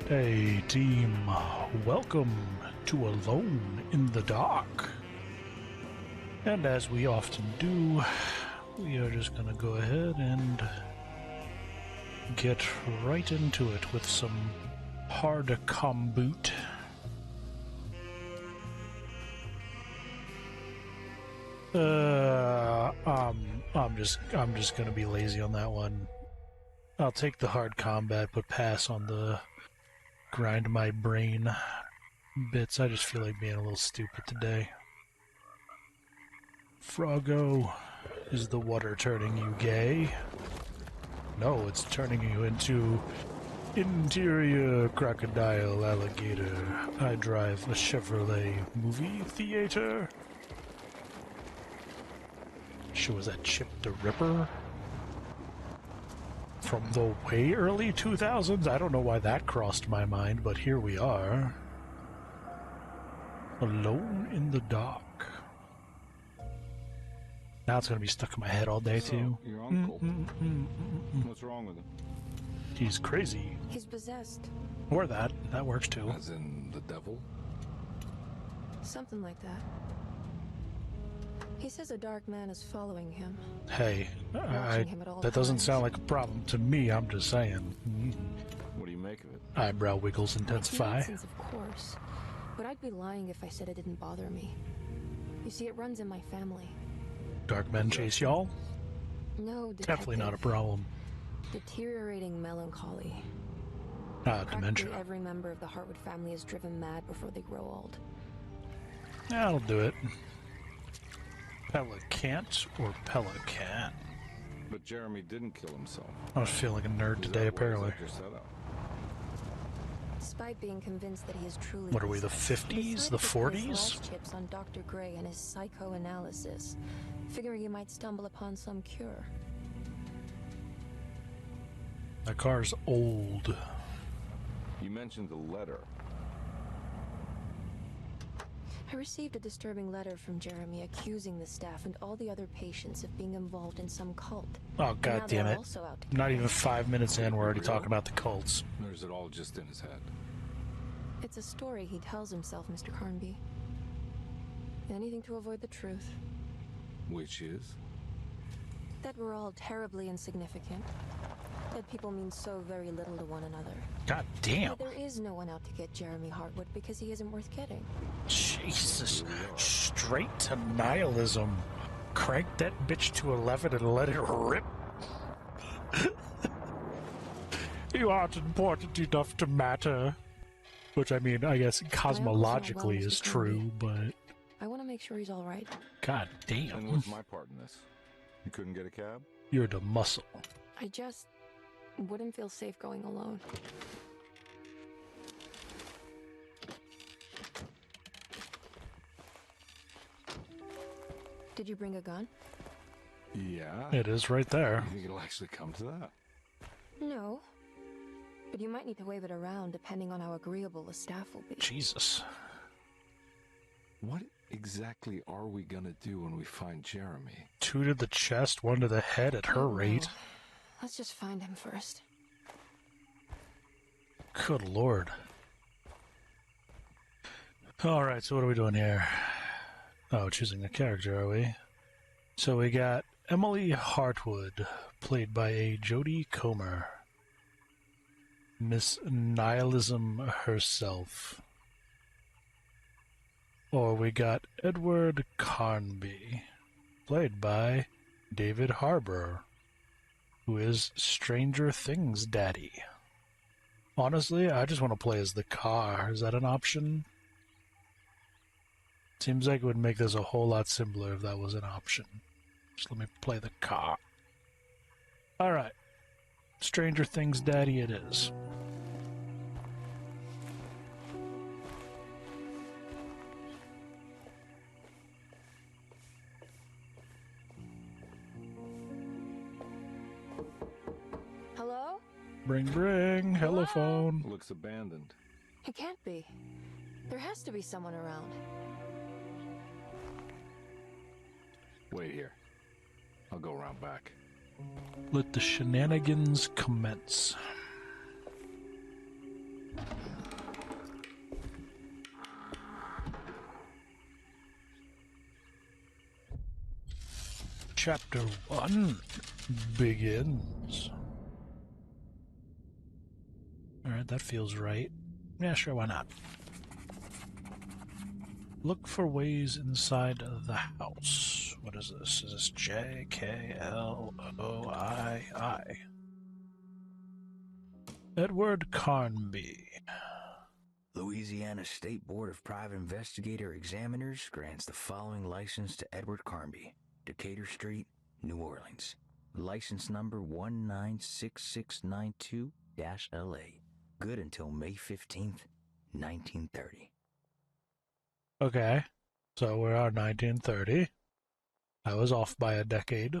Hey team, welcome to Alone in the Dark. And as we often do, we are just gonna go ahead and get right into it with some hard komboot. I'm just gonna be lazy on that one. I'll take the hard combat, but pass on the grind my brain bits. I just feel like being a little stupid today. Froggo, is the water turning you gay? No, it's turning you into interior crocodile alligator. I drive a Chevrolet movie theater. Sure, was that Chip the Ripper? From the way early 2000s? I don't know why that crossed my mind, but here we are. Alone in the Dark. Now it's going to be stuck in my head all day, too. Your uncle. What's wrong with him? He's crazy. He's possessed. Or that. That works, too. As in the devil? Something like that. He says a dark man is following him. Hey, that doesn't sound like a problem to me, I'm just saying. What do you make of it? Eyebrow wiggles intensify. Nonsense, of course. But I'd be lying if I said it didn't bother me. You see, it runs in my family. Dark men chase y'all? No, detective. Definitely not a problem. Deteriorating melancholy. Dementia. Practically every member of the Hartwood family is driven mad before they grow old. Yeah, I'll do it. Pelicant or Pelican? But Jeremy didn't kill himself. I was feeling like a nerd today, apparently. Despite being convinced that he is truly What are we, the possessed, 50s? The he decided to place 40s? life chips on Dr. Gray and his psychoanalysis, figuring he might stumble upon some cure. That car's old. You mentioned the letter. I received a disturbing letter from Jeremy accusing the staff and all the other patients of being involved in some cult. Oh, god damn it. Not even 5 minutes in, we're already talking about the cults. Or is it all just in his head? It's a story he tells himself, Mr. Carnby. Anything to avoid the truth. Which is? That we're all terribly insignificant. That people mean so very little to one another. God damn. That there is no one out to get Jeremy Hartwood because he isn't worth getting. Jesus. Straight to nihilism. Crank that bitch to 11 and let it rip. You aren't important enough to matter. Which, I mean, I guess cosmologically is true, but... I want to make sure he's alright. God damn. And what's my part in this? You couldn't get a cab? You're the muscle. I just wouldn't feel safe going alone. Did you bring a gun? Yeah. It is right there. You think it'll actually come to that? No. But you might need to wave it around depending on how agreeable the staff will be. Jesus. What exactly are we gonna do when we find Jeremy? 2 to the chest, 1 to the head at her rate. Let's just find him first. Good lord. Alright, so what are we doing here? Oh, choosing a character, are we? So we got Emily Hartwood, played by a Jodie Comer. Miss Nihilism herself. Or we got Edward Carnby, played by David Harbour, who is Stranger Things daddy. Honestly, I just want to play as the car. Is that an option? Seems like it would make this a whole lot simpler if that was an option. Just let me play the car. Alright. Stranger Things daddy it is. Hello? Bring, bring. Hello, phone. Looks abandoned. It can't be. There has to be someone around. Wait here. I'll go around back. Let the shenanigans commence. Chapter 1 begins. Alright, that feels right. Yeah, sure, why not? Look for ways inside the house. What is this? Is this J, K, L, O, I? Edward Carnby. Louisiana State Board of Private Investigator Examiners grants the following license to Edward Carnby, Decatur Street, New Orleans. License number 196692-LA. Good until May 15th, 1930. Okay, so we're on 1930. I was off by a decade.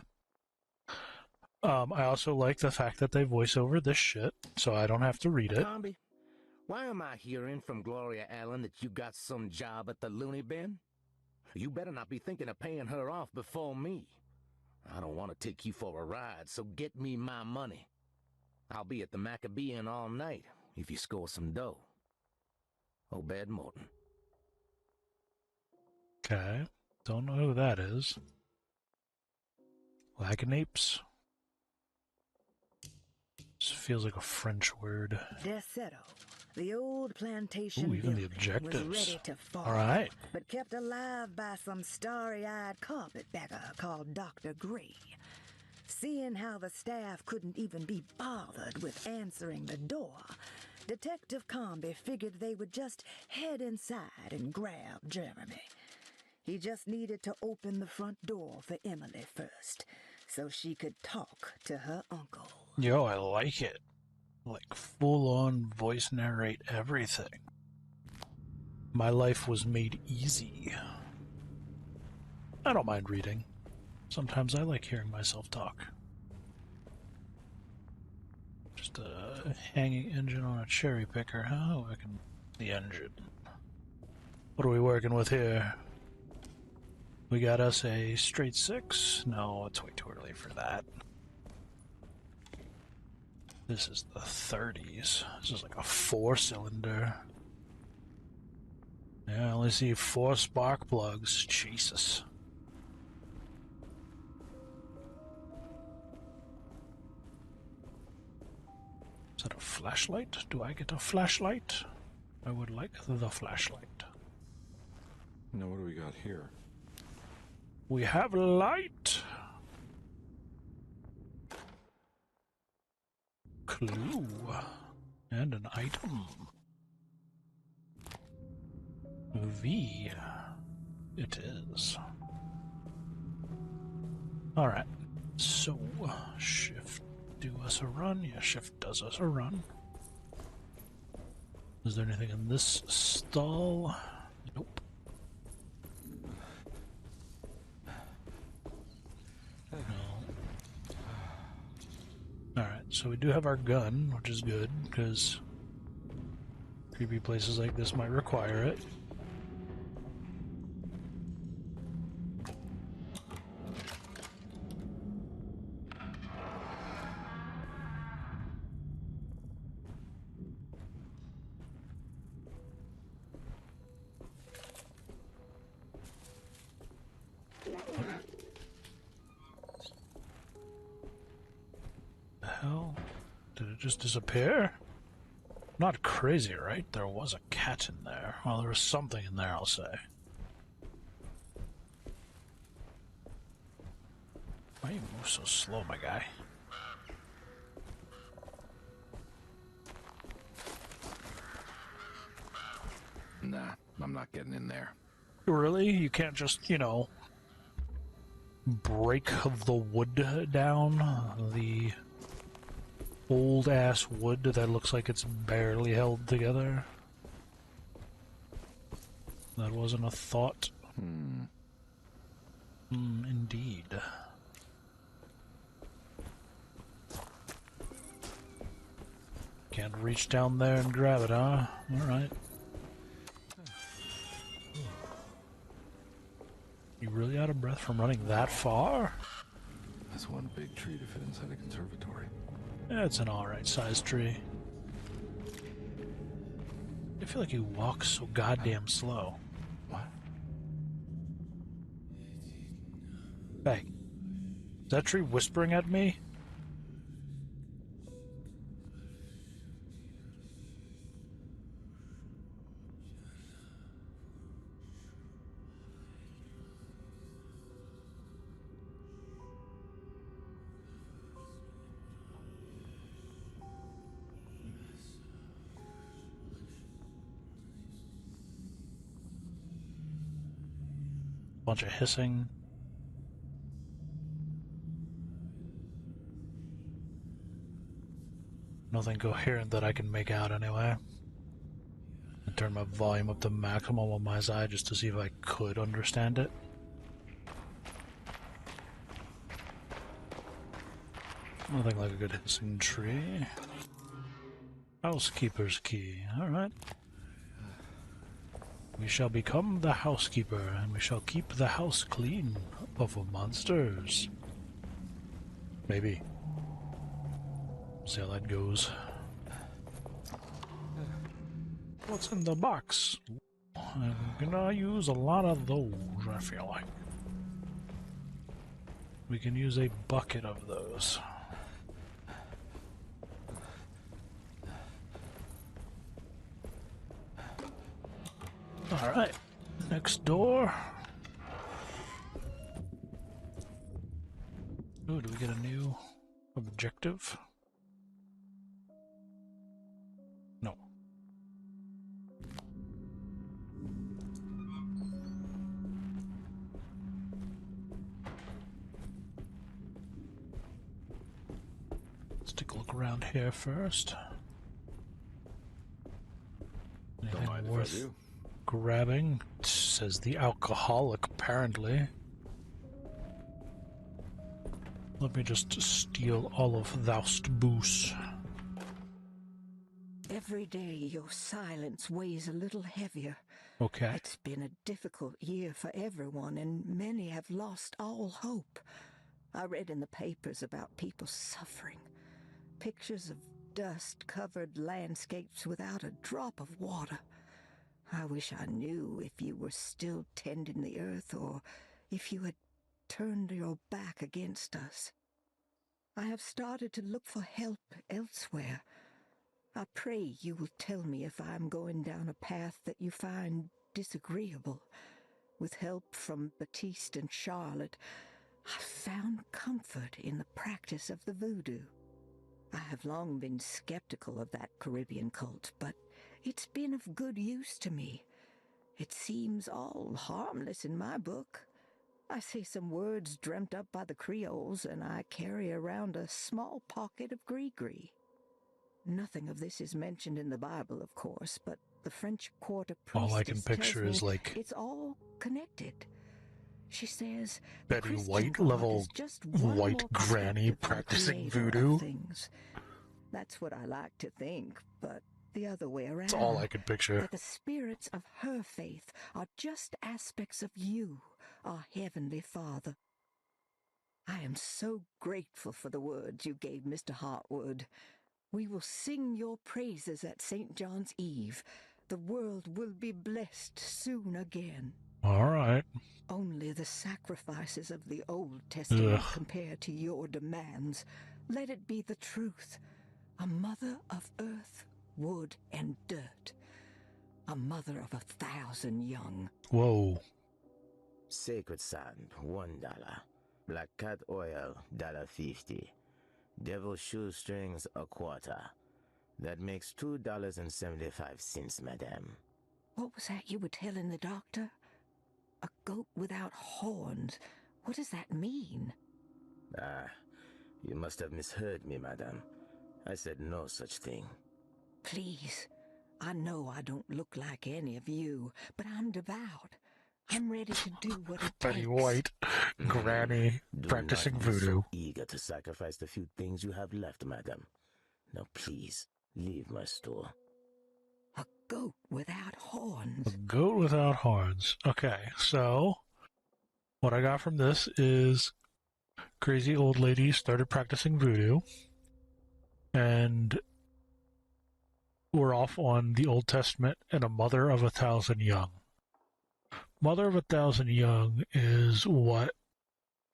I also like the fact that they voice over this shit, so I don't have to read it. Carnby, why am I hearing from Gloria Allen that you got some job at the loony bin? You better not be thinking of paying her off before me. I don't want to take you for a ride, so get me my money. I'll be at the Maccabean all night if you score some dough. Obed Morton. Okay, don't know who that is. Laganapes? This feels like a French word. Derceto, the old plantation Ooh, even the building, objectives. was ready to fall, All right. but kept alive by some starry-eyed carpetbagger called Dr. Gray. Seeing how the staff couldn't even be bothered with answering the door, Detective Carnby figured they would just head inside and grab Jeremy. He just needed to open the front door for Emily first, so she could talk to her uncle. Yo, I like it. Like, full-on voice narrate everything. My life was made easy. I don't mind reading. Sometimes I like hearing myself talk. Just a hanging engine on a cherry picker, huh? Working the engine. What are we working with here? We got us a straight 6. No, it's way too early for that. This is the 30s. This is like a 4-cylinder. Yeah, I only see 4 spark plugs. Jesus. Is that a flashlight? Do I get a flashlight? I would like the flashlight. Now what do we got here? We have light. Clue. And an item. V. It is. Alright. So, shift do us a run. Yeah, shift does us a run. Is there anything in this stall? Nope. Alright, so we do have our gun, which is good, because creepy places like this might require it. Hell? Did it just disappear? Not crazy, right? There was a cat in there. Well, there was something in there, I'll say. Why you move so slow, my guy? Nah, I'm not getting in there. Really? You can't just, you know, break the wood down? The old-ass wood that looks like it's barely held together? That wasn't a thought. Indeed. Can't reach down there and grab it, huh? Alright. You really out of breath from running that far? That's one big tree to fit inside a conservatory. Yeah, it's an alright sized tree. I feel like he walks so goddamn slow. What? Hey, is that tree whispering at me? Bunch of hissing. Nothing coherent that I can make out anyway. I turned my volume up to maximum on my side just to see if I could understand it. Nothing like a good hissing tree. Housekeeper's key. Alright. We shall become the housekeeper, and we shall keep the house clean of monsters. Maybe. See how that goes. What's in the box? I'm gonna use a lot of those, I feel like. We can use a bucket of those. Alright, next door. Ooh, do we get a new objective? No. Let's take a look around here first. Anything worth grabbing? Says the alcoholic, apparently. Let me just steal all of thou'st booze. Every day your silence weighs a little heavier. Okay. It's been a difficult year for everyone, and many have lost all hope. I read in the papers about people suffering. Pictures of dust-covered landscapes without a drop of water. I wish I knew if you were still tending the earth, or if you had turned your back against us. I have started to look for help elsewhere. I pray you will tell me if I am going down a path that you find disagreeable. With help from Baptiste and Charlotte, I found comfort in the practice of the voodoo. I have long been skeptical of that Caribbean cult, but it's been of good use to me. It seems all harmless in my book. I say some words dreamt up by the Creoles, and I carry around a small pocket of gris-gris. Nothing of this is mentioned in the Bible, of course, but the French quarter priestess All I can picture is like it's all connected. She says Betty White level white granny practicing voodoo. That's what I like to think, but the other way around. That's all I could picture. That the spirits of her faith are just aspects of you, our Heavenly Father. I am so grateful for the words you gave Mr. Hartwood. We will sing your praises at St. John's Eve. The world will be blessed soon again. All right. Only the sacrifices of the Old Testament compare to your demands. Let it be the truth. A mother of earth, wood, and dirt. A mother of 1,000 young. Whoa. Sacred sand, $1. Black cat oil, $1.50. Devil shoestrings, $0.25. That makes $2.75, madame. What was that you were telling the doctor? A goat without horns. What does that mean? Ah, you must have misheard me, madame. I said no such thing. Please, I know I don't look like any of you, but I'm devout. I'm ready to do what it Betty takes. White, granny, practicing voodoo. So eager to sacrifice the few things you have left, madame. Now please, leave my store. A goat without horns. A goat without horns. Okay, so what I got from this is crazy old lady started practicing voodoo, and we're off on the Old Testament and a mother of 1,000 young. Mother of 1,000 young is what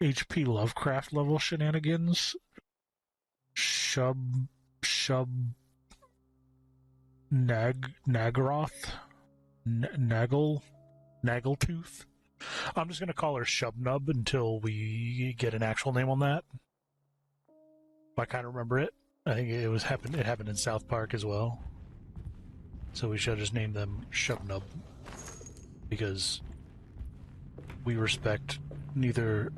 H.P. Lovecraft level shenanigans. Nagroth, Nageltooth. I'm just gonna call her Shubnub until we get an actual name on that. I kind of remember it. I think it happened in South Park as well. So we should just name them Shubnub because we respect neither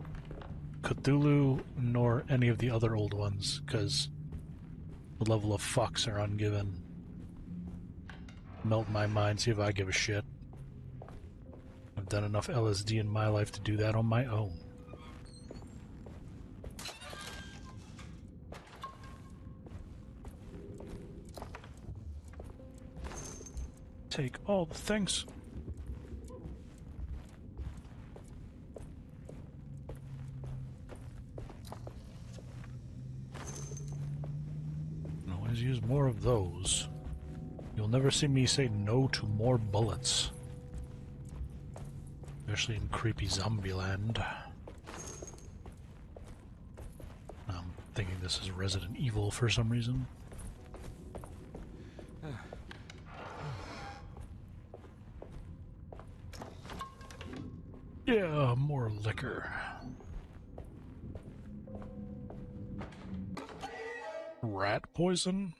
Cthulhu nor any of the other old ones because the level of fucks are ungiven. Melt my mind, see if I give a shit. I've done enough LSD in my life to do that on my own. Take all the things. Always use more of those. You'll never see me say no to more bullets. Especially in creepy zombie land. I'm thinking this is Resident Evil for some reason. Yeah, more liquor. Rat poison?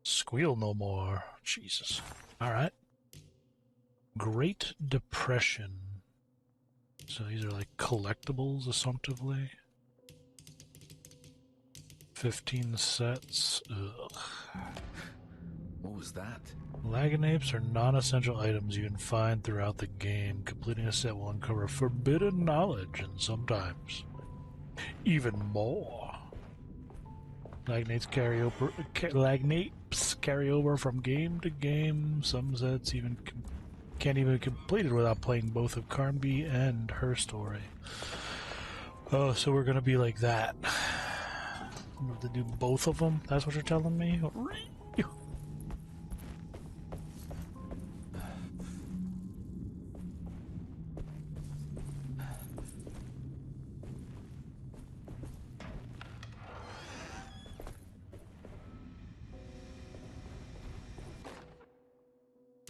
Squeal no more. Jesus. Alright. Great Depression. So these are like collectibles, assumptively. 15 sets. Ugh. What was that? Laganapes are non-essential items you can find throughout the game. Completing a set will uncover forbidden knowledge and sometimes even more. Lagnapes carry over from game to game. Some sets even can't even be completed without playing both of Carnby and her story. Oh, so we're gonna be like that. I'm gonna have to do both of them? That's what you're telling me?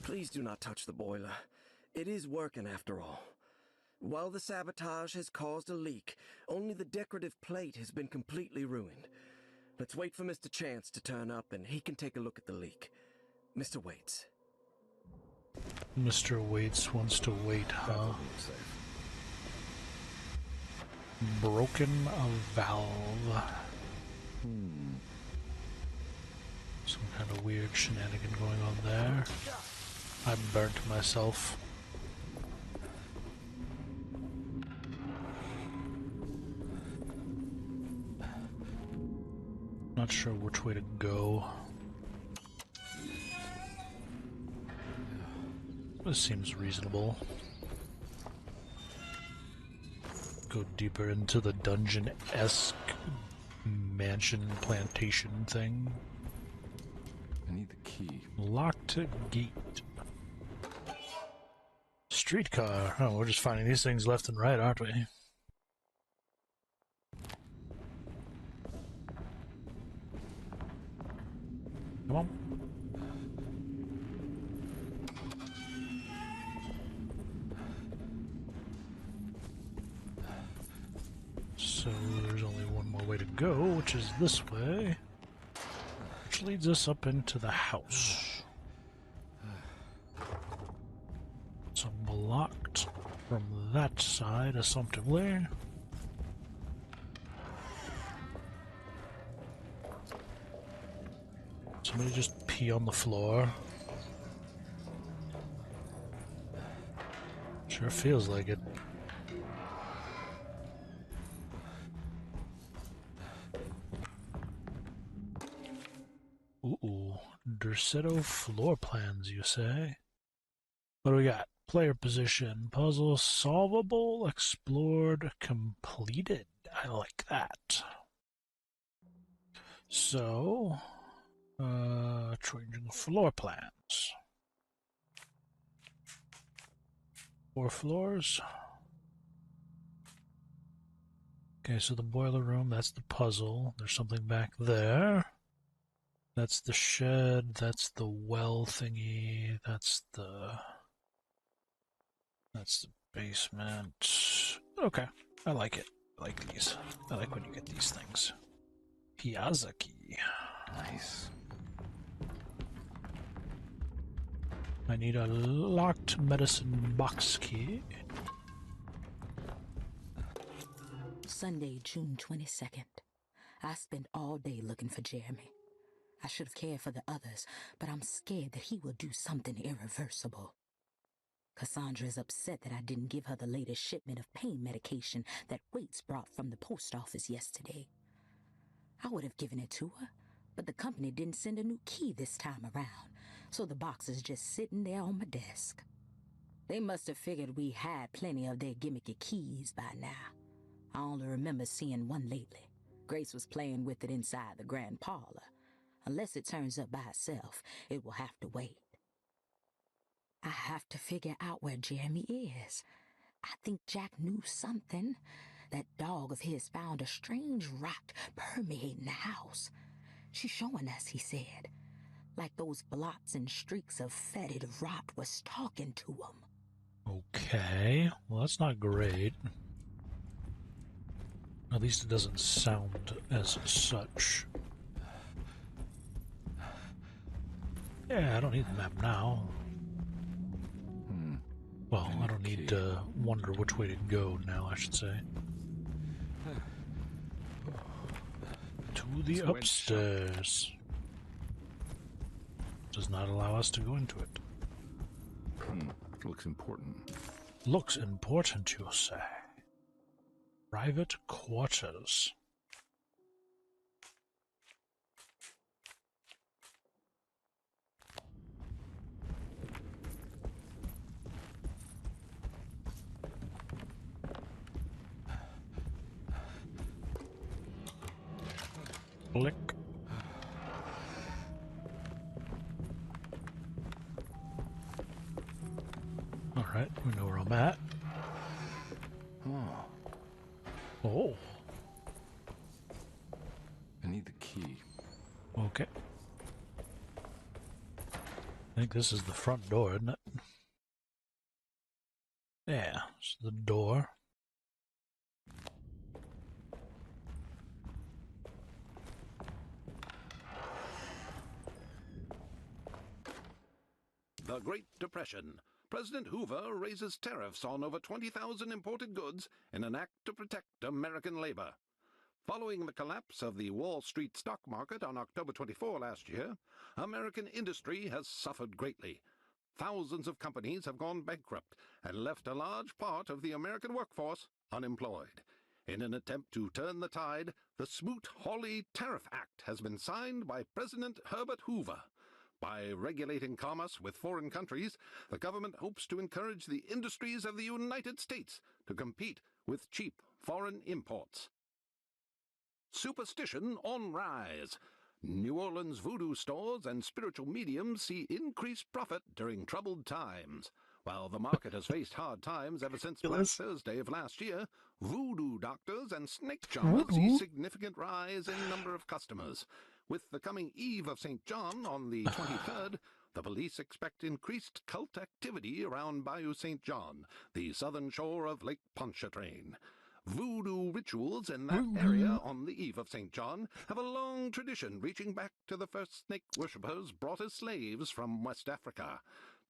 Please do not touch the boiler. It is working after all. While the sabotage has caused a leak, only the decorative plate has been completely ruined. Let's wait for Mr. Chance to turn up and he can take a look at the leak. Mr. Waits. Mr. Waits wants to wait, huh? Broken a valve. Some kind of weird shenanigan going on there. I burnt myself. Not sure which way to go. This seems reasonable. Go deeper into the dungeon-esque mansion plantation thing. I need the key. Locked gate. Streetcar. Oh, we're just finding these things left and right, aren't we? Come on. So there's only one more way to go, which is this way, which leads us up into the house. So blocked from that side, assumptively. Somebody just pee on the floor. Sure feels like it. Ooh, Derceto floor plans, you say? What do we got? Player position, puzzle solvable, explored, completed. I like that. So, Changing floor plans. 4 floors. Okay, so the boiler room, that's the puzzle. There's something back there. That's the shed, that's the well thingy, that's the basement. Okay, I like it. I like these. I like when you get these things. Piazza key. Nice. I need a locked medicine box key. Sunday, June 22nd. I spent all day looking for Jeremy. I should have cared for the others, but I'm scared that he will do something irreversible. Cassandra is upset that I didn't give her the latest shipment of pain medication that Waits brought from the post office yesterday. I would have given it to her, but the company didn't send a new key this time around, so the box is just sitting there on my desk. They must have figured we had plenty of their gimmicky keys by now. I only remember seeing one lately. Grace was playing with it inside the grand parlor. Unless it turns up by itself, it will have to wait. I have to figure out where Jeremy is. I think Jack knew something. That dog of his found a strange rot permeating the house. She's showing us, he said. Like those blots and streaks of fetid rot was talking to him. Okay, well that's not great. At least it doesn't sound as such. Yeah, I don't need the map now. Well, I don't need to wonder which way to go now, I should say. To the upstairs. Does not allow us to go into it. Looks important. Looks important, you say? Private quarters. Click. Alright, we know where I'm at. Oh. I need the key. Okay. I think this is the front door, isn't it? Yeah, it's the door. The Great Depression. President Hoover raises tariffs on over 20,000 imported goods in an act to protect American labor. Following the collapse of the Wall Street stock market on October 24 last year, American industry has suffered greatly. Thousands of companies have gone bankrupt and left a large part of the American workforce unemployed. In an attempt to turn the tide, the Smoot-Hawley Tariff Act has been signed by President Herbert Hoover. By regulating commerce with foreign countries, the government hopes to encourage the industries of the United States to compete with cheap foreign imports. Superstition on rise. New Orleans voodoo stores and spiritual mediums see increased profit during troubled times. While the market has faced hard times ever since Black Thursday of last year, voodoo doctors and snake charmers see significant rise in number of customers. With the coming eve of St. John on the 23rd, the police expect increased cult activity around Bayou St. John, the southern shore of Lake Pontchartrain. Voodoo rituals in that area on the eve of St. John have a long tradition reaching back to the first snake worshippers brought as slaves from West Africa.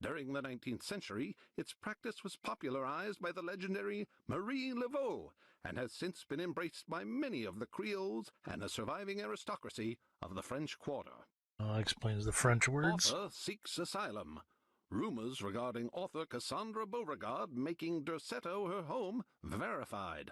During the 19th century, its practice was popularized by the legendary Marie Laveau and has since been embraced by many of the Creoles and the surviving aristocracy of the French Quarter. Explains the French words. Author seeks asylum. Rumors regarding author Cassandra Beauregard making Derceto her home verified.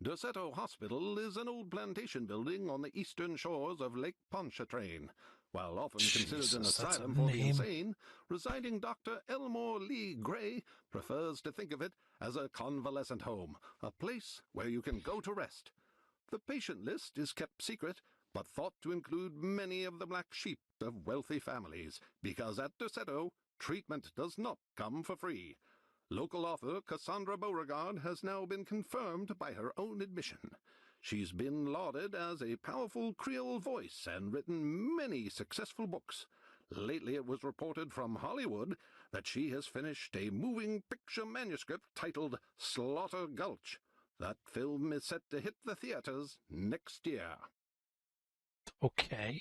Derceto Hospital is an old plantation building on the eastern shores of Lake Pontchartrain. While often considered an asylum for the insane, residing Dr. Elmore Lee Gray prefers to think of it as a convalescent home, a place where you can go to rest. The patient list is kept secret, but thought to include many of the black sheep of wealthy families, because at Derceto, treatment does not come for free. Local author Cassandra Beauregard has now been confirmed by her own admission. She's been lauded as a powerful Creole voice and written many successful books. Lately it was reported from Hollywood that she has finished a moving picture manuscript titled Slaughter Gulch. That film is set to hit the theaters next year. Okay.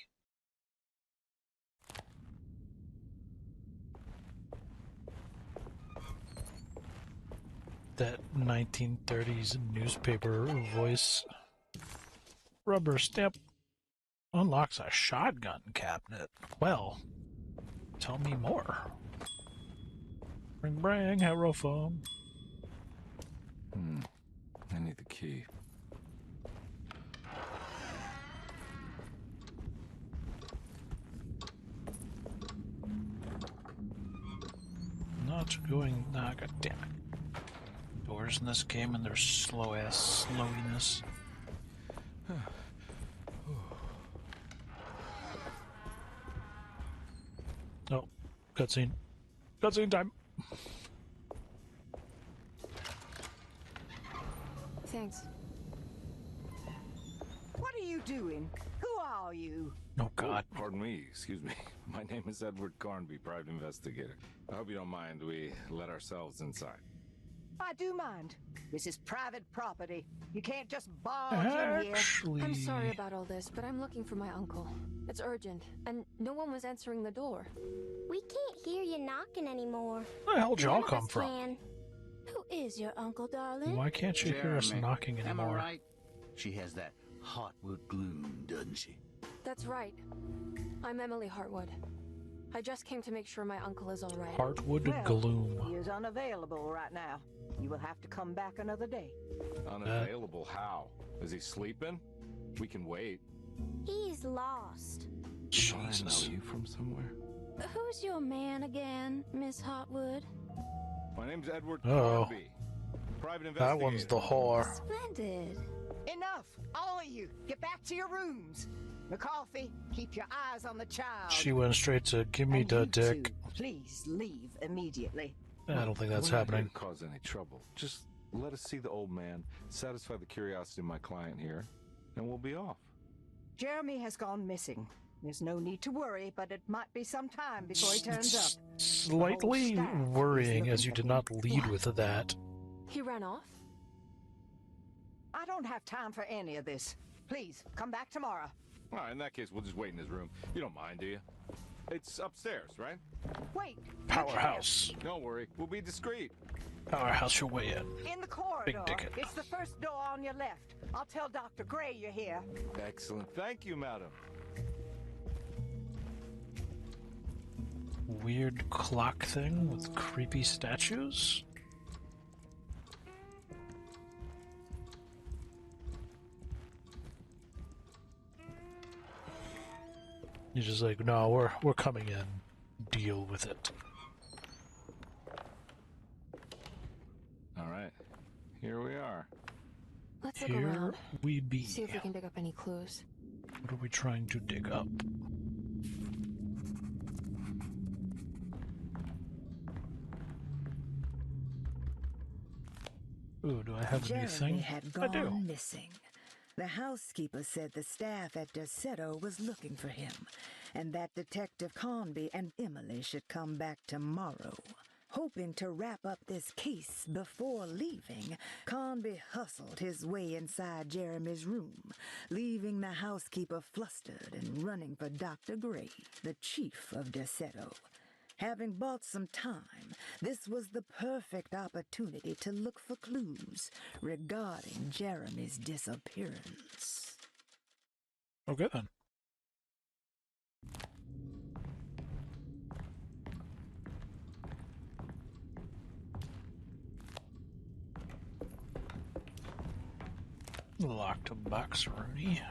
That 1930s newspaper voice. Rubber stamp unlocks a shotgun cabinet. Well, tell me more. Bring brang, aerophone. I need the key. Not going. Ah, god damn it. Doors in this game and their slow ass slowiness. Oh, cutscene. Cutscene time. Thanks. What are you doing? Who are you? Oh god. Oh, pardon me, excuse me. My name is Edward Carnby, private investigator. I hope you don't mind we let ourselves inside. I do mind. This is private property. You can't just barge in here. Actually, I'm sorry about all this, but I'm looking for my uncle. It's urgent, and no one was answering the door. We can't hear you knocking anymore. where the hell did y'all None of come us from? can. Who is your uncle, darling? Why can't you hear us knocking Am I anymore? right? She has that heartwood gloom, doesn't she? That's right. I'm Emily Hartwood. I just came to make sure my uncle is all right. Heartwood Well, gloom. He is unavailable right now. You will have to come back another day. Unavailable how? Is he sleeping? We can wait. He's lost. I Jesus. know you from somewhere. Who's your man again, Miss Hartwood? My name's Edward Uh-oh. Carnby. Private investigator. That one's the whore. Splendid. Enough! All of you, get back to your rooms. McCarthy, keep your eyes on the child. She went straight to give me And the you dick. two, please leave immediately. I don't think that's We're not here happening. to cause any trouble. Just let us see the old man, satisfy the curiosity of my client here, and we'll be off. Jeremy has gone missing. There's no need to worry, but it might be some time before he turns up. Slightly The whole staff worrying is as you looking did for not lead with that. He ran off? I don't have time for any of this. Please, come back tomorrow. All right, in that case, we'll just wait in his room. You don't mind, do you? It's upstairs, right? Wait. Powerhouse. Don't worry. We'll be discreet. Powerhouse your way in. In the corridor. dickhead. It's the first door on your left. I'll tell Dr. Gray you're here. Excellent. Thank you, madam. Weird clock thing with creepy statues? You're just like, no, we're coming in. Deal with it. All right. Here we are. Let's look Here around. we be. See if we can dig up any clues. What are we trying to dig up? Ooh, do I have a new Jeremy thing? had I do. gone missing. The housekeeper said the staff at Derceto was looking for him, and that Detective Carnby and Emily should come back tomorrow. Hoping to wrap up this case before leaving, Carnby hustled his way inside Jeremy's room, leaving the housekeeper flustered and running for Dr. Gray, the chief of Derceto. Having bought some time, this was the perfect opportunity to look for clues regarding Jeremy's disappearance. Okay then. Locked box, Rooney.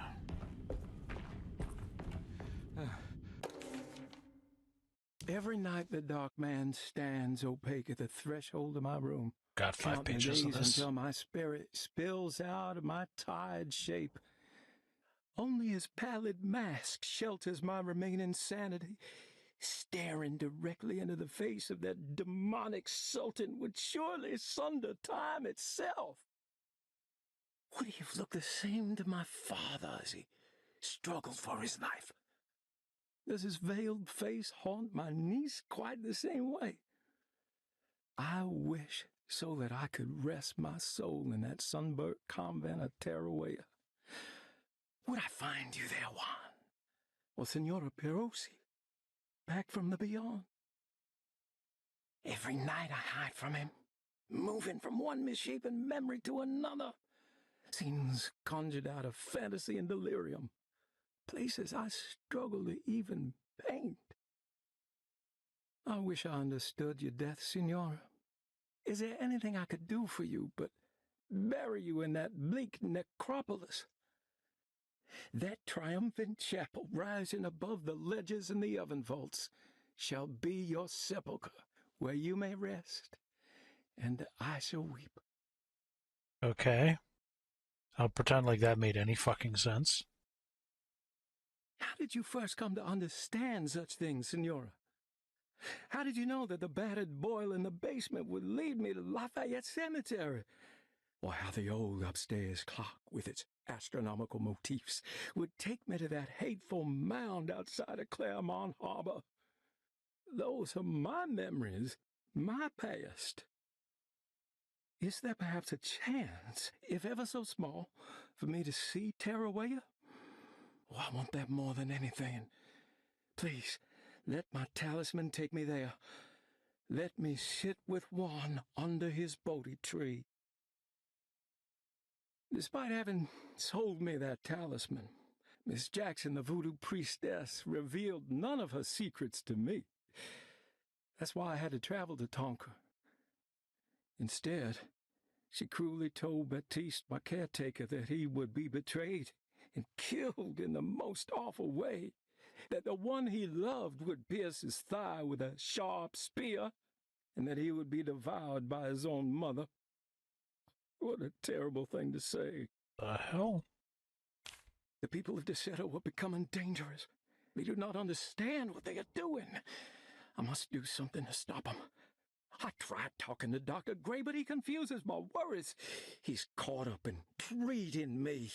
Every night the dark man stands opaque at the threshold of my room. Got 5 Count the pages of days this. until my spirit spills out of my tired shape. Only his pallid mask shelters my remaining sanity. Staring directly into the face of that demonic sultan would surely sunder time itself. Would he have looked the same to my father as he struggled for his life? Does his veiled face haunt my niece quite the same way? I wish so that I could rest my soul in that sunburnt convent of Tarawea. Would I find you there, Juan? Or Senora Perosi, back from the beyond? Every night I hide from him, moving from one misshapen memory to another. Scenes conjured out of fantasy and delirium. Places I struggle to even paint. I wish I understood your death, Senora. Is there anything I could do for you but bury you in that bleak necropolis? That triumphant chapel rising above the ledges and the oven vaults shall be your sepulchre, where you may rest, and I shall weep. Okay. I'll pretend like that made any fucking sense. How did you first come to understand such things, Senora? How did you know that the battered boil in the basement would lead me to Lafayette Cemetery? Or how the old upstairs clock, with its astronomical motifs, would take me to that hateful mound outside of Claremont Harbor? Those are my memories, my past. Is there perhaps a chance, if ever so small, for me to see Tarawea? Oh, I want that more than anything. Please, let my talisman take me there. Let me sit with Juan under his Bodhi tree. Despite having sold me that talisman, Miss Jackson, the voodoo priestess, revealed none of her secrets to me. That's why I had to travel to Tonka. Instead, she cruelly told Baptiste, my caretaker, that he would be betrayed and killed in the most awful way, that the one he loved would pierce his thigh with a sharp spear, and that he would be devoured by his own mother. What a terrible thing to say. The hell? The people of Derceto are becoming dangerous. They do not understand what they are doing. I must do something to stop them. I tried talking to Dr. Gray, but he confuses my worries. He's caught up in treating me.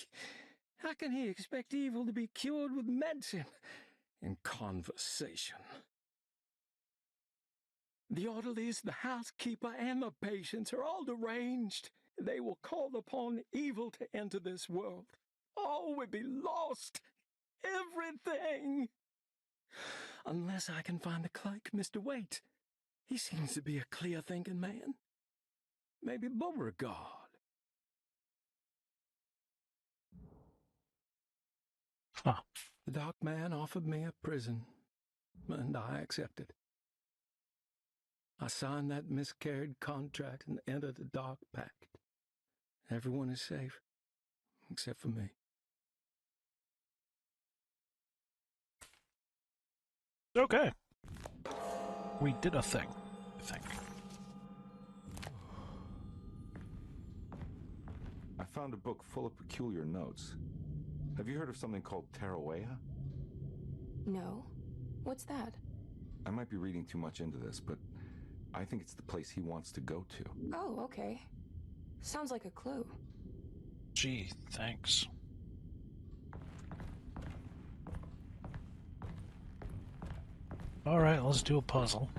How can he expect evil to be cured with medicine and conversation? The orderlies, the housekeeper, and the patients are all deranged. They will call upon evil to enter this world. All will be lost. Everything. Unless I can find the clerk, Mr. Waite. He seems to be a clear-thinking man. Maybe Beauregard. Huh. The dark man offered me a prison, and I accepted. I signed that miscarried contract and entered the dark pact. Everyone is safe, except for me. Okay. We did a thing, I think. I found a book full of peculiar notes. Have you heard of something called Tarawea? No. What's that? I might be reading too much into this, but I think it's the place he wants to go to. Oh, okay. Sounds like a clue. Gee, thanks. Alright, let's do a puzzle.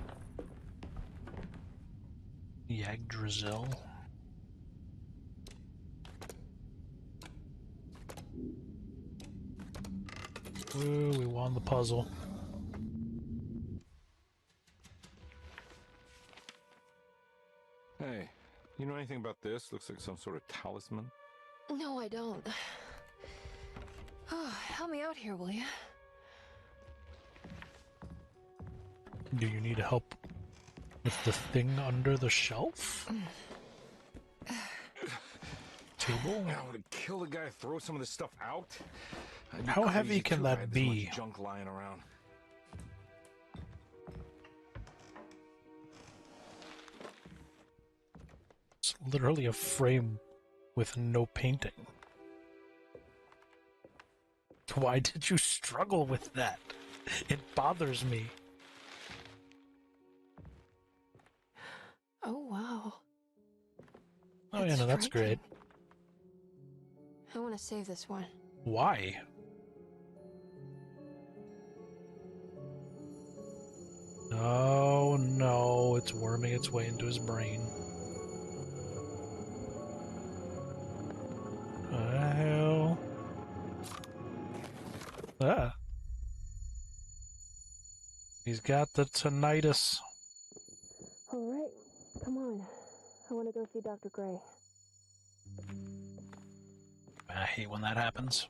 Yggdrasil. Ooh, we won the puzzle. Hey, you know anything about this? Looks like some sort of talisman. No, I don't. Oh, help me out here, will you? Do you need help with the thing under the shelf? Table? I would kill the guy, throw some of this stuff out. How heavy can that be? Junk lying around. It's literally a frame with no painting. Why did you struggle with that? It bothers me. Oh, wow. Oh, yeah, no, that's great. I want to save this one. Why? Oh, no, it's worming its way into his brain. What the hell? Ah. He's got the tinnitus. All right, come on. I want to go see Dr. Gray. I hate when that happens.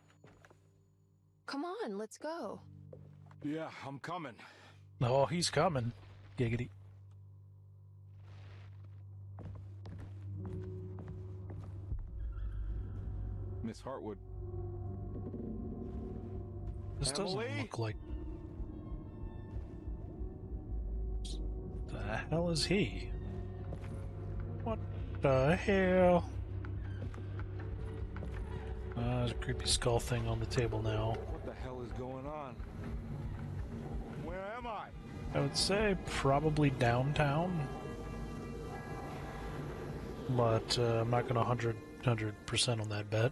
Come on, let's go. Yeah, I'm coming. Oh, he's coming. Giggity. Miss Hartwood. This doesn't Emily? look like... The hell is he? What the hell? There's a creepy skull thing on the table now. What the hell is going on? Where am I? I would say probably downtown. But I'm not going to 100% on that bet.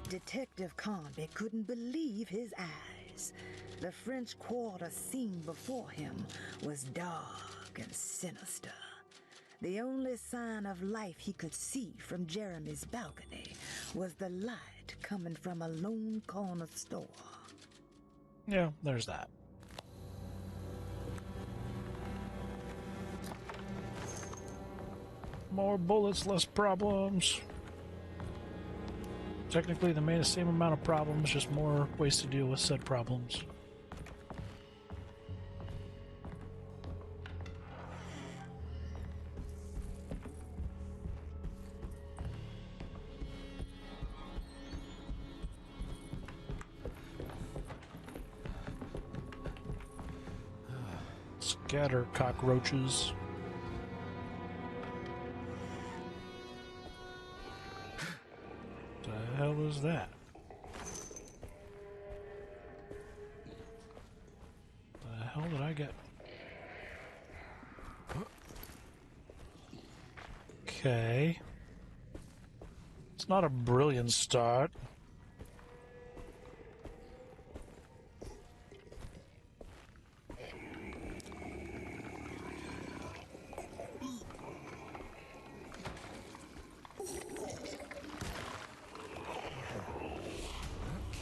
Detective Conby couldn't believe his eyes. The French Quarter scene before him was dark and sinister. The only sign of life he could see from Jeremy's balcony was the light coming from a lone corner store. Yeah, there's that. More bullets, less problems. Technically, they made the same amount of problems, just more ways to deal with said problems. Scatter cockroaches. The hell is that? The hell did I get? Okay. It's not a brilliant start.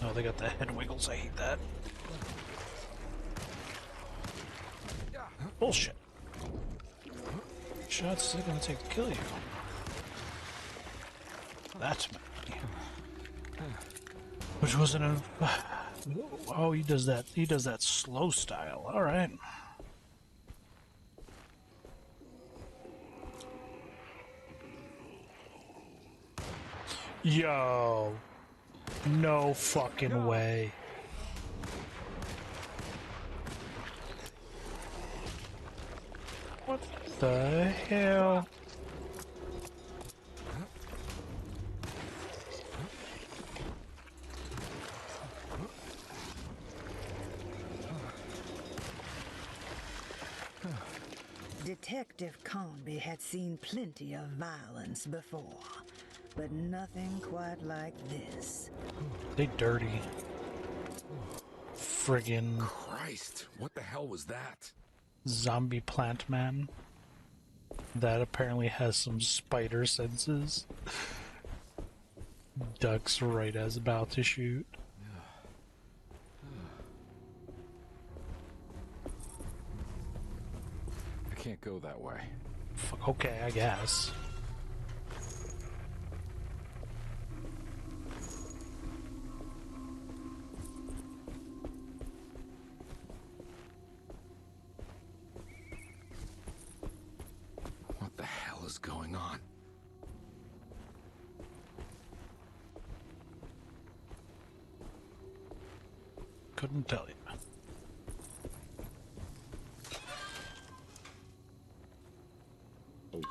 Oh, they got the head wiggles. I hate that. Bullshit. Shots they're gonna take to kill you. That's me. Which wasn't a... Oh, he does that. He does that slow style. All right. Yo. No fucking way. What the hell? Detective Conby had seen plenty of violence before, but nothing quite like this. They dirty. Friggin' Christ, what the hell was that? zombie plant man that apparently has some spider senses. Ducks right as about to shoot. I can't go that way. Okay, I guess. What the hell is going on? Couldn't tell you.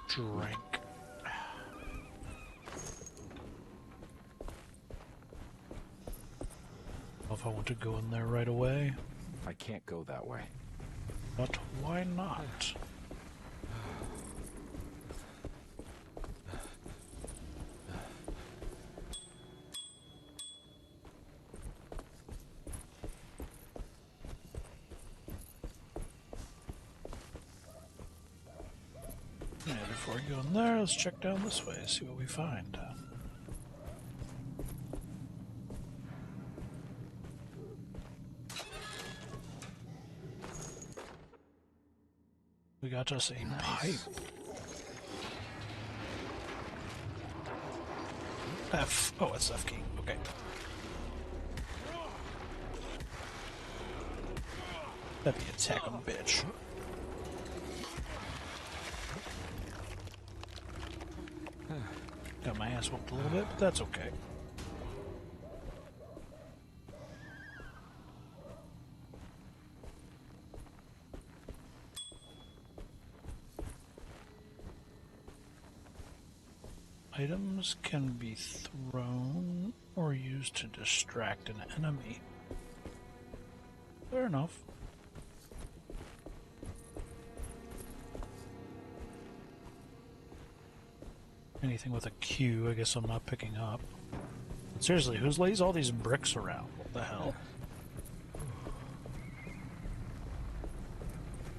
Drink. If I want to go in there right away. I can't go that way. But why not? Yeah, before we go in there, let's check down this way, see what we find. We got us a pipe. F. Oh, it's F key. Okay. Let me attack him, bitch. Got my ass whooped a little bit, but that's okay. Items can be thrown or used to distract an enemy. Fair enough. Anything with a Q, I guess I'm not picking up. But seriously, who lays all these bricks around? What the hell?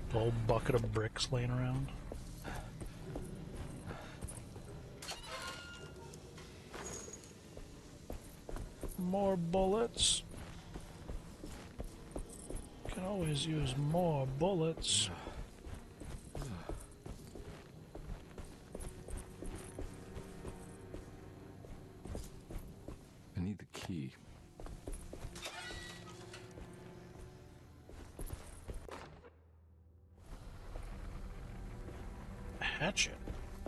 A whole bucket of bricks laying around. More bullets. Can always use more bullets. I need the key. A hatchet.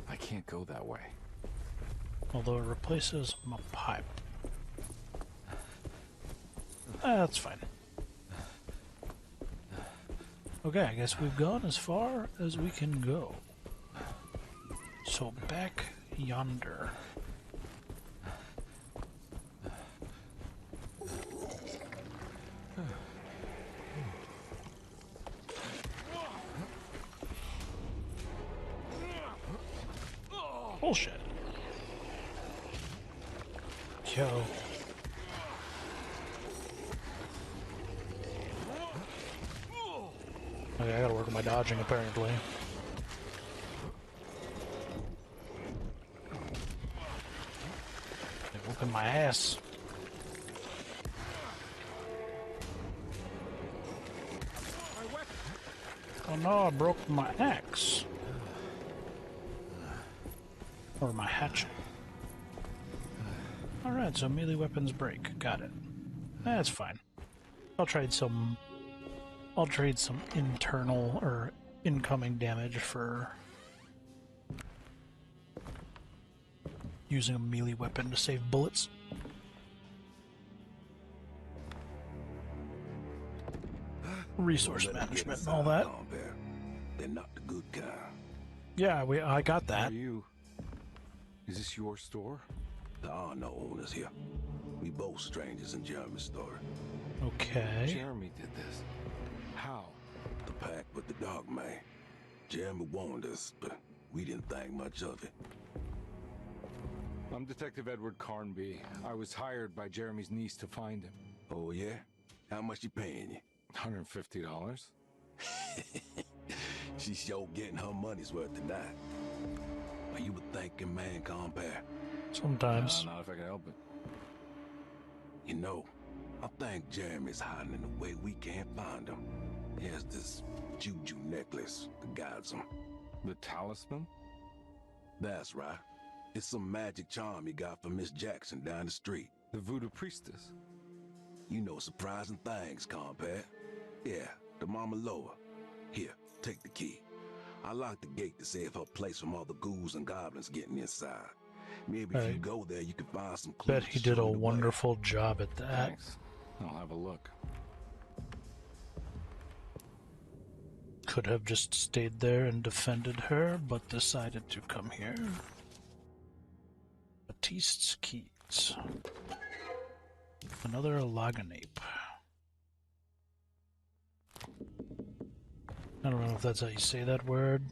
I can't go that way. Although it replaces my pipe. That's fine. Okay, I guess we've gone as far as we can go. So back yonder. Bullshit. Yo. Okay, I gotta work on my dodging apparently. They're whooping my ass. Oh no, I broke my axe. Or my hatchet. Alright, so melee weapons break. Got it. That's fine. I'll trade some internal or incoming damage for using a melee weapon to save bullets. Resource management and all that. They're not the good kind. Yeah, I got that. Are you? Is this your store? There are no owners here. We both strangers in Jeremy's store. Okay. Jeremy did this. How? The pact with the dog man. Jeremy warned us, but we didn't think much of it. I'm Detective Edward Carnby. I was hired by Jeremy's niece to find him. Oh yeah? How much she paying you? $150. She's sure getting her money's worth tonight. Are you a thinking man, compare? Sometimes. Not if I can help it. You know, I think Jeremy's hiding in a way we can't find him. He has this juju necklace that guides him. The talisman? That's right. It's some magic charm he got from Miss Jackson down the street. The voodoo priestess. You know surprising things, compare. Yeah, the Mama Loa. Here, take the key. I locked the gate to save her place from all the ghouls and goblins getting inside. Maybe if you go there, you can find some clues. Bet he did a wonderful job at that. Thanks. I'll have a look. Could have just stayed there and defended her, but decided to come here. Batiste's keys. Another Laganape. I don't know if that's how you say that word.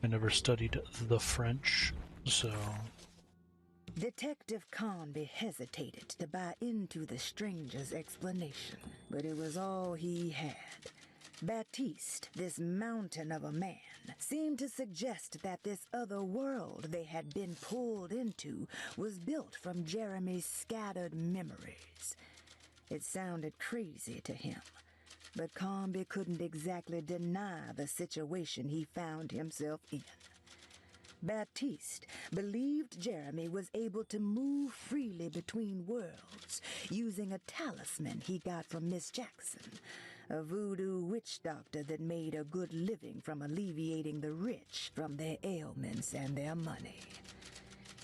I never studied the French, so... Detective Conby hesitated to buy into the stranger's explanation, but it was all he had. Baptiste, this mountain of a man, seemed to suggest that this other world they had been pulled into was built from Jeremy's scattered memories. It sounded crazy to him, but Conby couldn't exactly deny the situation he found himself in. Baptiste believed Jeremy was able to move freely between worlds using a talisman he got from Miss Jackson, a voodoo witch doctor that made a good living from alleviating the rich from their ailments and their money.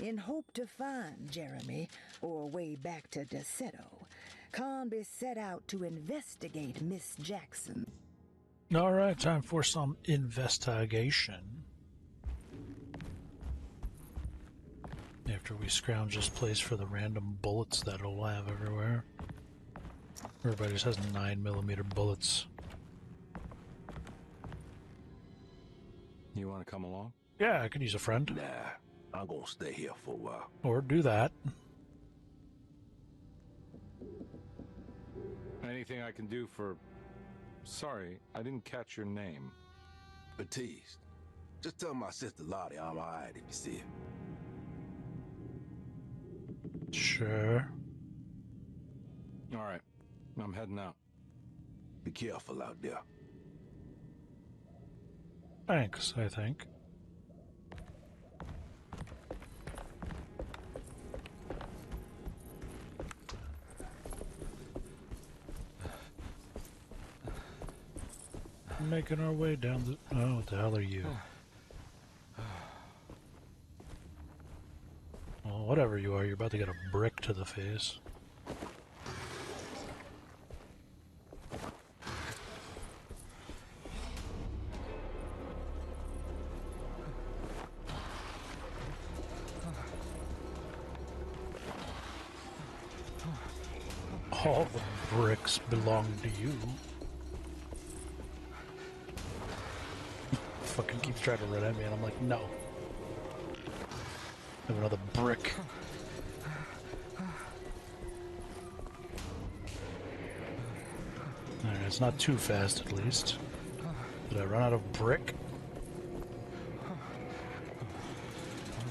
In hope to find Jeremy, or a way back to Derceto, Conby set out to investigate Miss Jackson. All right, time for some investigation. After we scrounge this place for the random bullets that it'll have everywhere. Everybody just has 9mm bullets. You want to come along? Yeah, I could use a friend. Nah, I'm gonna stay here for a while. Or do that. Anything I can do for... Sorry, I didn't catch your name. Baptiste, just tell my sister Lottie I'm alright if you see it. Sure. Alright, I'm heading out. Be careful out there. Thanks, I think. Making our way down the... Oh, what the hell are you? Well, whatever you are, you're about to get a brick to the face. All the bricks belong to you. Fucking keeps trying to run at me and I'm like, no. I have another brick. Alright, it's not too fast at least. Did I run out of brick?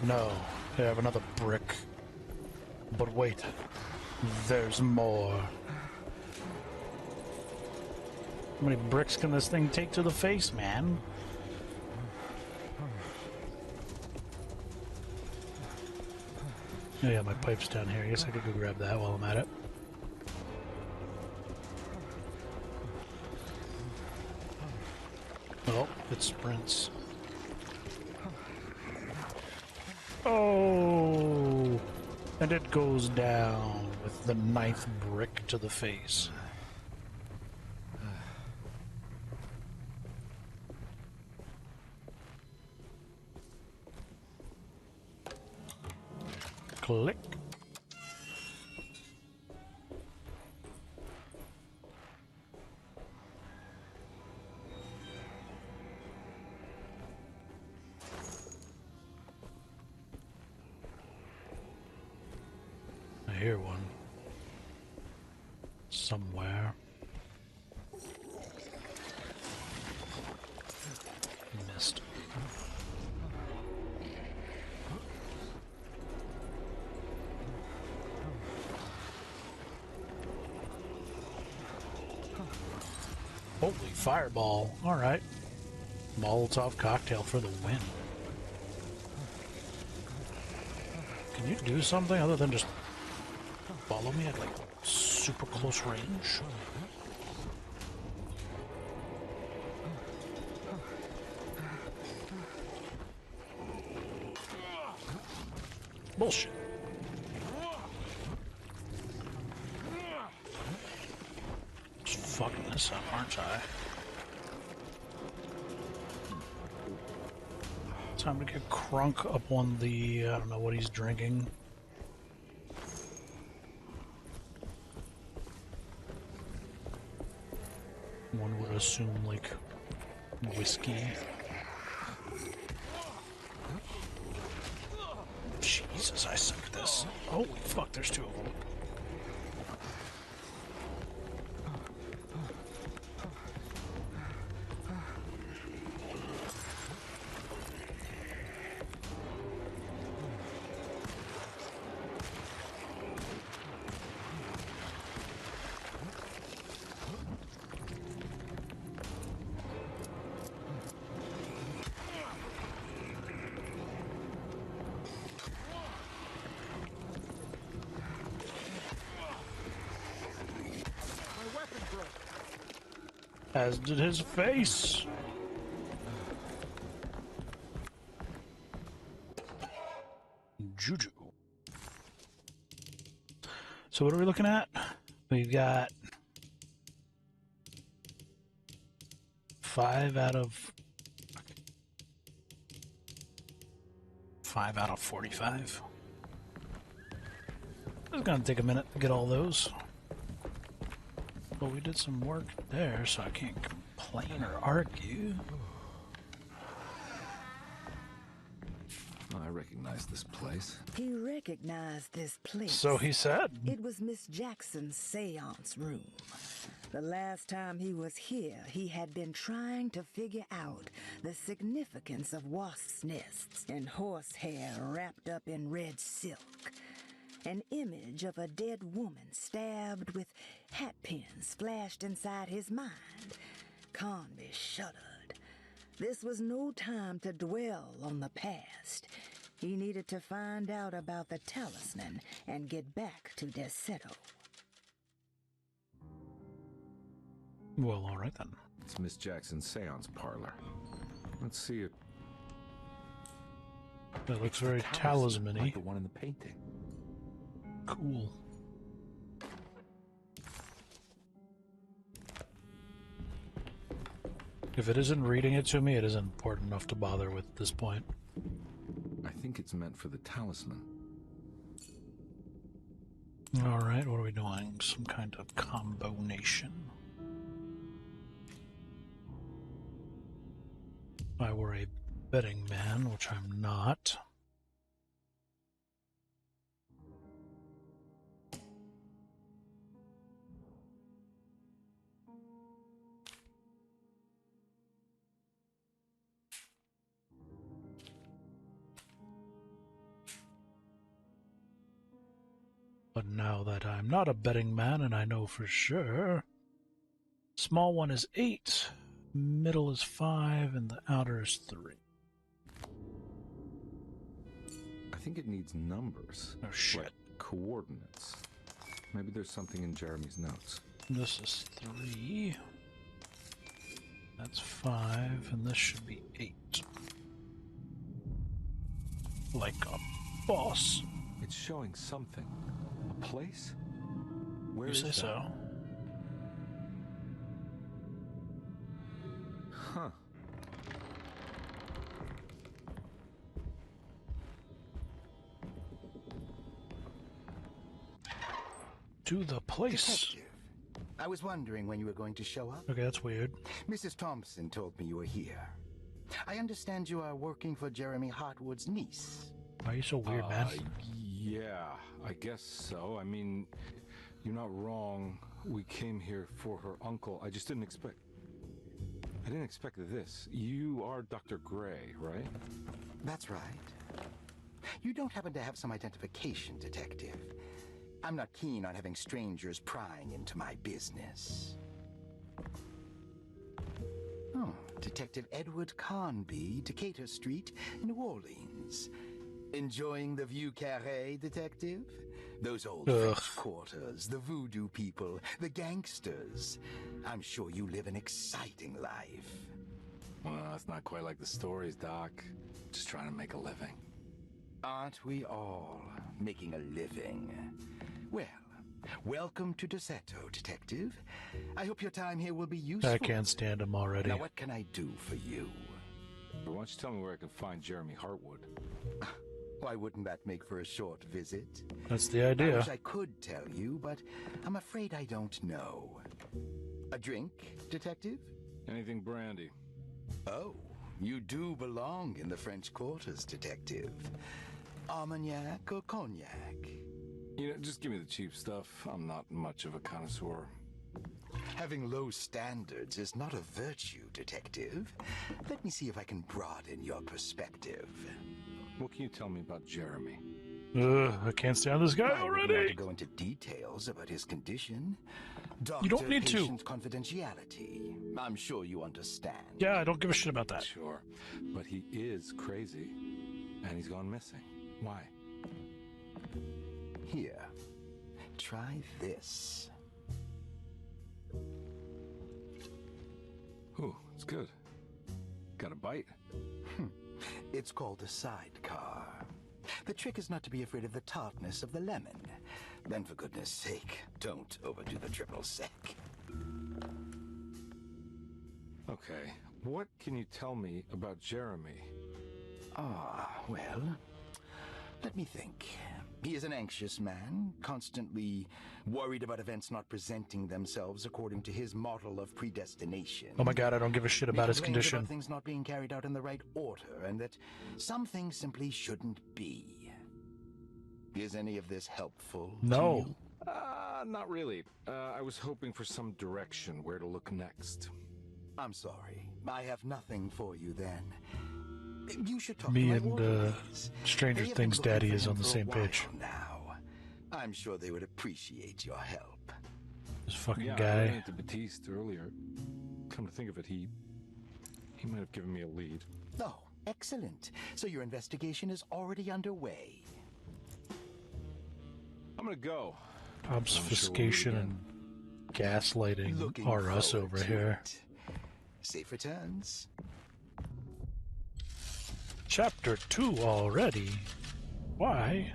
No, I have another brick. But wait, there's more. How many bricks can this thing take to the face, man? Oh yeah, my pipe's down here. I guess I could go grab that while I'm at it. Oh, it sprints. Oh! And it goes down with the 9th brick to the face. Click. I hear one. Somewhere. Missed. Holy fireball. Alright. Molotov cocktail for the win. Can you do something other than just follow me at like super close range? Bullshit. Just fucking this up, aren't I? Time to get crunk up on the, I don't know what he's drinking. One would assume like whiskey. Jesus, I suck at this. Holy fuck, there's two of them. As did his face. Juju. So what are we looking at? We've got 5 out of 45. It's gonna take a minute to get all those. But we did some work there, so I can't complain or argue. I recognize this place. He recognized this place. So he said. It was Miss Jackson's seance room. The last time he was here, he had been trying to figure out the significance of wasps' nests and horsehair wrapped up in red silk. An image of a dead woman stabbed with hat pins flashed inside his mind. Conby shuddered. This was no time to dwell on the past. He needed to find out about the talisman and get back to Derceto. Well, all right then. It's Miss Jackson's seance parlor. Let's see it. That looks very talisman-y. Like the one in the painting. Cool. If it isn't reading it to me, it isn't important enough to bother with at this point. I think it's meant for the talisman. Alright, what are we doing? Some kind of combination. If I were a betting man, which I'm not. But now that I'm not a betting man and I know for sure, small one is 8, middle is 5, and the outer is 3. I think it needs numbers. Oh shit. Like coordinates. Maybe there's something in Jeremy's notes. This is 3. That's 5, and this should be 8. Like a boss. It's showing something. A place? Where You is say that? so. Huh. To the place. Detective, I was wondering when you were going to show up. Okay, that's weird. Mrs. Thompson told me you were here. I understand you are working for Jeremy Hartwood's niece. Why are you so weird, man? Yeah, I guess so. I mean, you're not wrong. We came here for her uncle. I just didn't expect... I didn't expect this. You are Dr. Gray, right? That's right. You don't happen to have some identification, Detective. I'm not keen on having strangers prying into my business. Oh, Detective Edward Carnby, Decatur Street, New Orleans. Enjoying the View Carré, Detective? Those old French quarters, the voodoo people, the gangsters. I'm sure you live an exciting life. Well, it's not quite like the stories, Doc. Just trying to make a living. Aren't we all making a living? Well, welcome to Derceto, Detective. I hope your time here will be useful. I can't stand him already. Now, what can I do for you? But why don't you tell me where I can find Jeremy Hartwood? Why wouldn't that make for a short visit? That's the idea. I wish I could tell you, but I'm afraid I don't know. A drink, Detective? Anything brandy. Oh, you do belong in the French quarters, Detective. Armagnac or cognac? You know, just give me the cheap stuff. I'm not much of a connoisseur. Having low standards is not a virtue, Detective. Let me see if I can broaden your perspective. What can you tell me about Jeremy? I can't stand this guy I wouldn't want already. to go into details about his condition. You don't need to. Patient confidentiality. I'm sure you understand. Yeah, I don't give a shit about that. Sure, but he is crazy, and he's gone missing. Why? Here, try this. Ooh, it's good. Got a bite? It's called a sidecar. The trick is not to be afraid of the tartness of the lemon. Then, for goodness sake, don't overdo the triple sec. Okay, what can you tell me about Jeremy? Well, let me think. He is an anxious man, constantly worried about events not presenting themselves according to his model of predestination. Oh my god, I don't give a shit about his condition. About things not being carried out in the right order, and that some things simply shouldn't be. Is any of this helpful? No. To you? Not really. I was hoping for some direction where to look next. I'm sorry. I have nothing for you then. You should talk Me to my and orderlies. Stranger They have Things been looking Daddy for is him on the for a same while page. now. I'm sure they would appreciate your help. This fucking I guy. ran into Batiste earlier. Come to think of it, he might have given me a lead. Oh, excellent. So your investigation is already underway. I'm gonna go. Obfuscation and gaslighting Looking are us forward over to here. it. Safe returns. Chapter 2 already? Why?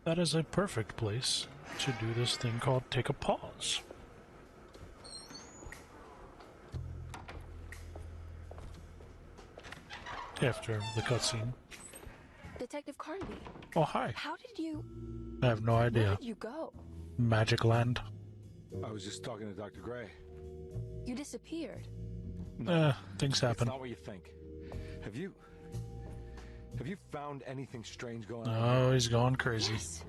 That is a perfect place to do this thing called take a pause. After the cutscene. Detective Carnby. Oh, hi. How did you... I have no idea. Where did you go? Magic Land. I was just talking to Dr. Gray. You disappeared. Things happen. It's not what you think. Have you found anything strange going on? Oh, he's going crazy. Yes.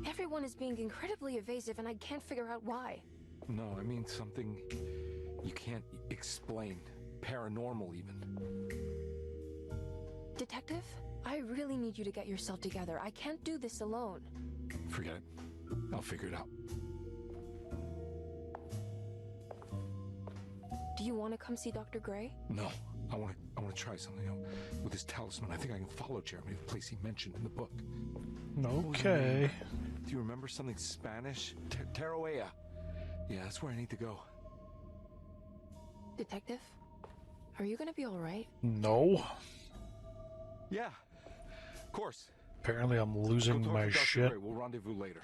Everyone is being incredibly evasive, and I can't figure out why. No, I mean something you can't explain. Paranormal, even. Detective, I really need you to get yourself together. I can't do this alone. Forget it. I'll figure it out. Do you want to come see Dr. Gray? No. I want to try something out with his talisman. I think I can follow Jeremy to the place he mentioned in the book. Okay. Do you remember something Spanish? Teroea. Yeah, that's where I need to go. Detective, are you gonna be all right? No. Yeah, of course. Apparently I'm losing my shit. Gray. We'll rendezvous later.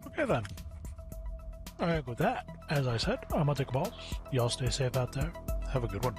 Okay then. Alright, with that, as I said, I'm gonna take a pause. Y'all stay safe out there. Have a good one.